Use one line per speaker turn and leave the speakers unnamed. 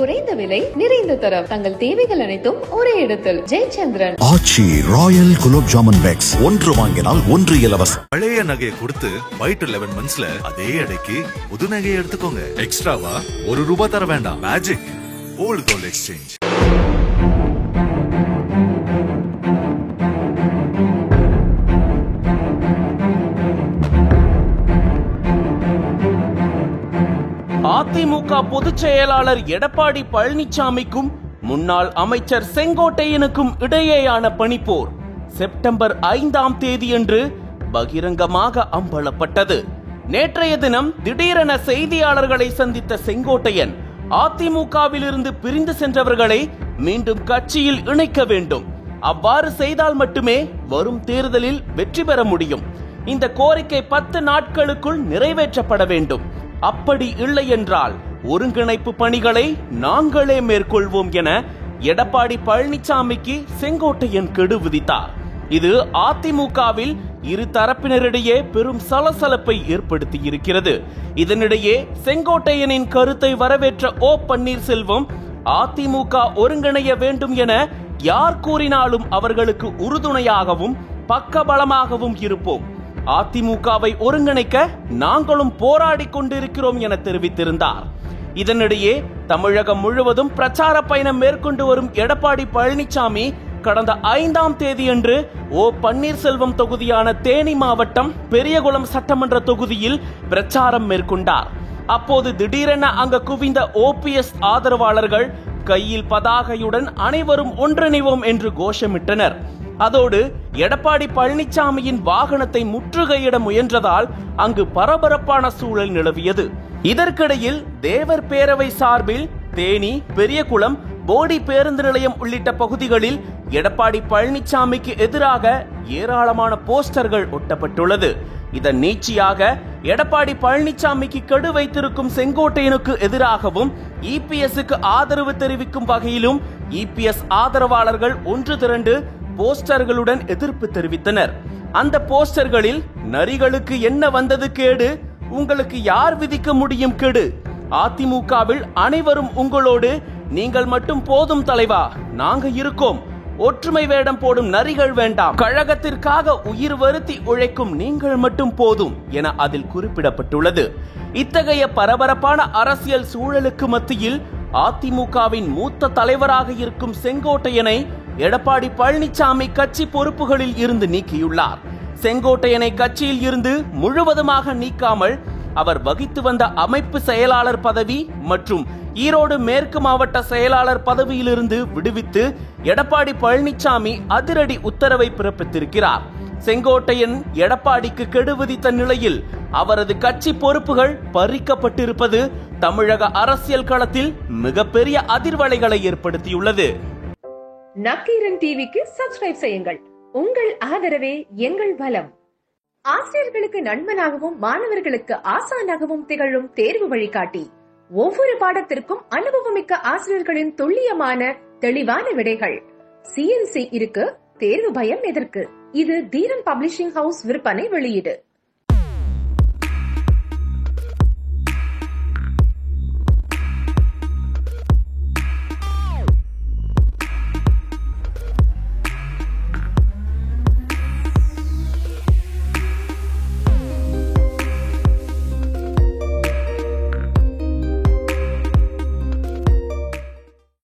குறைந்த விலை நிறைந்த தரம் தங்கள் தேவைகள் அனைத்தும் ஒரே இடத்தில். ஜெயச்சந்திரன்.
ஆச்சி ராயல் குலோப் ஜாமுன் பேக்ஸ் ஒன்று வாங்கினால் ஒன்று இலவசம்.
பழைய நகையை கொடுத்து 5 to 11 monthsல அதே எடைக்கு புது நகையை எடுத்துக்கோங்க. எக்ஸ்ட்ராவா ₹1 தர வேண்டாம். Magic old gold exchange.
AIADMK பொதுச் செயலாளர் எடப்பாடி பழனிசாமிக்கும் முன்னாள் அமைச்சர் செங்கோட்டையனுக்கும் இடையேயான பனிப்போர் செப்டம்பர் 5ஆம் தேதியன்று பகிரங்கமாக அம்பலப்பட்டது. நேற்றைய தினம் திடீரென செய்தியாளர்களை சந்தித்த செங்கோட்டையன் அதிமுகவிலிருந்து பிரிந்து சென்றவர்களை மீண்டும் கட்சியில் இணைக்க வேண்டும், அவ்வாறு செய்தால் மட்டுமே வரும் தேர்தலில் வெற்றி பெற முடியும், இந்த கோரிக்கை 10 நாட்களுக்குள் நிறைவேற்றப்பட வேண்டும், அப்படி இல்லை என்றால் ஒருங்கிணைப்பு பணிகளை நாங்களே மேற்கொள்வோம் என எடப்பாடி பழனிசாமிக்கு செங்கோட்டையன் கெடு விதித்தார். இது அதிமுகவில் இரு தரப்பினரிடையே பெரும் சலசலப்பை ஏற்படுத்தி இருக்கிறது. இதனிடையே செங்கோட்டையனின் கருத்தை வரவேற்ற ஓ பன்னீர்செல்வம் அதிமுக ஒருங்கிணைய வேண்டும் என யார் கூறினாலும் அவர்களுக்கு உறுதுணையாகவும் பக்கபலமாகவும் இருப்போம், அதிமுகவை ஒருங்கிணைக்க நாங்களும் போராடி கொண்டிருக்கிறோம் என தெரிவித்திருந்தார். இதனிடையே தமிழகம் முழுவதும் பிரச்சார பயணம் மேற்கொண்டு வரும் எடப்பாடி பழனிசாமி கடந்த 5ஆம் தேதியன்று ஓ பன்னீர்செல்வம் தொகுதியான தேனி மாவட்டம் பெரியகுளம் சட்டமன்ற தொகுதியில் பிரச்சாரம் மேற்கொண்டார். அப்போது திடீரென அங்கு குவிந்த OPS ஆதரவாளர்கள் கையில் பதாகையுடன் அனைவரும் ஒன்றிணைவோம் என்று கோஷமிட்டனர். அதோடு எடப்பாடி பழனிசாமியின் வாகனத்தை முற்றுகையிட முயன்றதால் அங்கு பரபரப்பான சூழல் நிலவியது. இதற்கிடையில் தேவர் பேரவை சார்பில் தேனி, பெரியகுளம், போடி பேருந்து நிலையம் உள்ளிட்ட பகுதிகளில் எடப்பாடி பழனிசாமிக்கு எதிராக ஏராளமான போஸ்டர்கள் ஒட்டப்பட்டுள்ளது. இதன் நீட்சியாக எடப்பாடி பழனிசாமிக்கு கெடு வைத்திருக்கும் செங்கோட்டையனுக்கு எதிராகவும் EPSக்கு ஆதரவு தெரிவிக்கும் வகையிலும் EPS ஆதரவாளர்கள் ஒன்று திரண்டு போஸ்டர்களுடன் எதிர்ப்பு தெரிவித்தனர். அந்த போஸ்டர்களில் நரிகளுக்கு என்ன வந்தது கேடு, உங்களுக்கு யார் விதிக்க முடியும் கெடு, அதிமுகவில் அனைவரும் உங்களோடு, நீங்கள் மட்டும் போதும் தலைவா, நாங்க இருக்கோம், ஒற்றுமை வேடம் போடும் நரிகள் வேண்டாம், கழகத்திற்காக உயிர் வருத்தி உழைக்கும் நீங்கள் மட்டும் போதும் என அதில் குறிப்பிடப்பட்டுள்ளது. இத்தகைய பரபரப்பான அரசியல் சூழலுக்கு மத்தியில் அதிமுகவின் மூத்த தலைவராக இருக்கும் செங்கோட்டையனை எடப்பாடி பழனிசாமி கட்சி பொறுப்புகளில் இருந்து நீக்கியுள்ளார். செங்கோட்டையனை கட்சியில் இருந்து முழுவதுமாக நீக்காமல் அவர் வகித்து வந்த அமைப்பு செயலாளர் பதவி மற்றும் ஈரோடு மேற்கு மாவட்ட செயலாளர் பதவியிலிருந்து விடுவித்து எடப்பாடி பழனிசாமி அதிரடி உத்தரவை பிறப்பித்திருக்கிறார். செங்கோட்டையன் எடப்பாடிக்கு கெடு விதித்த நிலையில் அவரது கட்சி பொறுப்புகள் பறிக்கப்பட்டிருப்பது தமிழக அரசியல் களத்தில் மிகப்பெரிய அதிர்வலைகளை ஏற்படுத்தியுள்ளது.
நக்கீரன் டிவிக்கு சப்ஸ்கிரைப் செய்யுங்கள். உங்கள் ஆதரவே எங்கள் பலம். ஆசிரியர்களுக்கு நண்பனாகவும் மாணவர்களுக்கு ஆசானாகவும் திகழும் தேர்வு வழிகாட்டி. ஒவ்வொரு பாடத்திற்கும் அனுபவமிக்க ஆசிரியர்களின் துல்லியமான தெளிவான விடைகள். CNC இருக்கு, தேர்வு பயம் எதற்கு? இது தீரன் பப்ளிஷிங் ஹவுஸ் விற்பனை வெளியீடு.